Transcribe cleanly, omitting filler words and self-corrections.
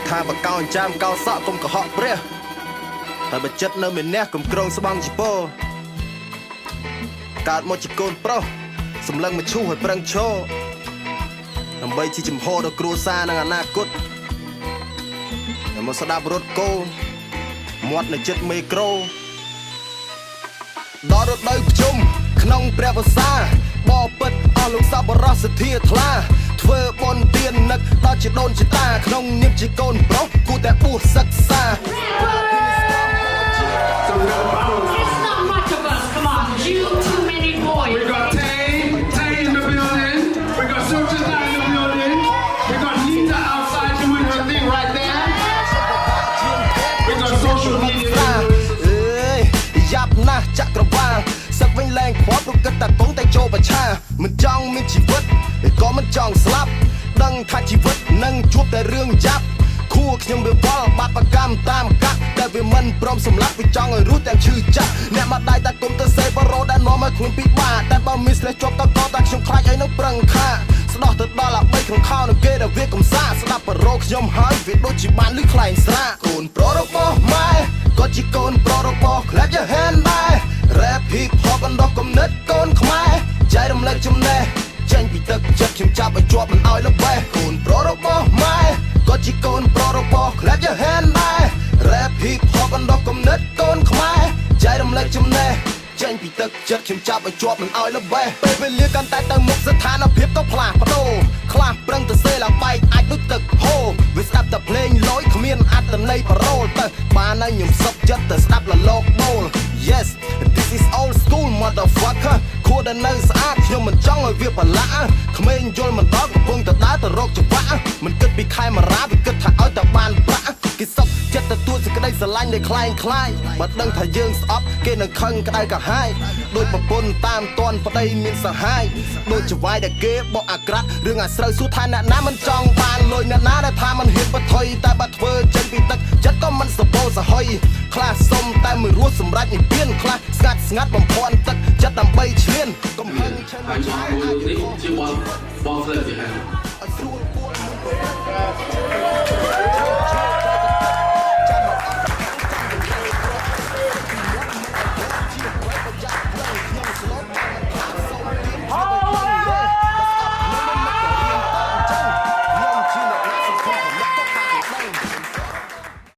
ថាបកោចាំកោសក់កុំកុហកព្រះហើយបើចិត្តនៅមានអ្នកកុំក្រងស្បង់ជីពោកើតមកជាកូនប្រុសសម្លឹងមកឈូសឲ្យប្រឹងឈរដើម្បីជាចំហដល់គ្រួសារនិងអនាគតហើយមកស្ដាប់រត់គោមាត់នៅចិត្តមេក្រូដល់រដូវប្រជុំក្នុងព្រះវស្សាបពិតអស់លោកសប្បុរសសទ្ធាថ្លាធ្វើបុណ្យទាននឹកដល់ជាដូនជាតាក្នុងនាមជាកូនប្រុសគួរតែបួសសិក្សា It's not much of us, come on, you too many boys. We got Tay in the building. We got Sochana in the building. We got Nita outside doing her thing right there. We got social media. យ៉ាប់ណាស់ចាក់ក្រវាលសឹកវិញលែងខ្វល់ព្រោះគិតតែកងតែចូលប្រឆាមិនចង់មានជីវិតក៏មិនចង់ស្លាប់ដឹងថាជីវិតនឹងជួបតែរឿងយ៉ាប់ខួរខ្ញុំវាវល់បាត់ប្រកម្មតាមកាក់តែវាមិនព្រមសម្លាប់វាចង់ឲ្យរស់ទាំងឈឺចាក់អ្នកមកដៃតែគុំទៅសេបរោដែលនាំឲ្យខ្លួនពិបាកតែបើមានស្លេះជាប់តកតែខ្ញុំខ្លាចឲ្យនឹងប្រឹងខាស្ដោះទៅដល់អាបីក្នុងខោនឹងគេដែលវាកំសាស្ដាប់បរោខ្ញុំហើយវាដូចជាបានលឺខ្លែងស្រាកូនប្រុសរបស់ម៉ែក៏ជាកូនប្រុសរបស់ក្លាប់យ៉ាហែនដែរ Rap hip hop បណ្ដោះគំនិតកូនខ្មែរចែករំលែកចំណេះចេញពីទឹកចិត្តខ្ញុំចាប់ឲ្យជាប់មិនឲ្យល្បេះកូនប្រុសរបស់ម៉ែក៏ជាកូនប្រុសរបស់ក្លាប់យ៉ាហែនដែរ Rap hip hop បណ្ដោះគំនិតកូនខ្មែរចែករំលែកចំណេះចេញពីទឹកចិត្តខ្ញុំចាប់ឲ្យជាប់មិនឲ្យល្បេះពេលវេលាកាន់តែទៅមុខស្ថានភាពក៏ផ្លាស់ប្ដូរខ្លះប្រឹងទៅសេឡើងបែកអាចដូចទឹកហូរវាស្ដាប់តែភ្លេងលយគ្មានអត្ថន័យប្រូលទៅបានហើយខ្ញុំសុខចិត្តទៅស្ដាប់លលោកបូល Yes this is old school motherfucker ខួរដែលនៅស្អាតខ្ញុំមិនចង់ឲ្យវាប្រឡាក់ក្មេងយល់មិនដល់កំពុងតែដើរទៅរកច្បាក់មិនគិតពីខែមរាវាគិតថាឲ្យតែបានប្រាក់គេសុខចិត្តទទួលសេចក្តីស្រឡាញ់ដែលคล้ายคล้ายបើដឹងថាយើងស្អប់គេនឹងខឹងក្តៅកាហាយដូចប្រពន្ធតាមតន់ប្តីមានសហាយដូចចវាយដែលគេបកអាក្រាត់រឿងអាស្រូវសួរថាអ្នកណាមិនចង់បានលុយអ្នកណាដែលថាមិនហ៊ានបថុយតែបើធ្វើចេញពីទឹកចិត្តក៏មិនសបោសហុយខ្លះសុំតែមួយរស់សម្រាប់និព្វានខ្លះស្ងាត់បំភាន់ទឹកចិត្តដើម្បីឈ្លានកំហឹងឈឹងឆ្ងាយអាចជាបងស្រីជាហើយ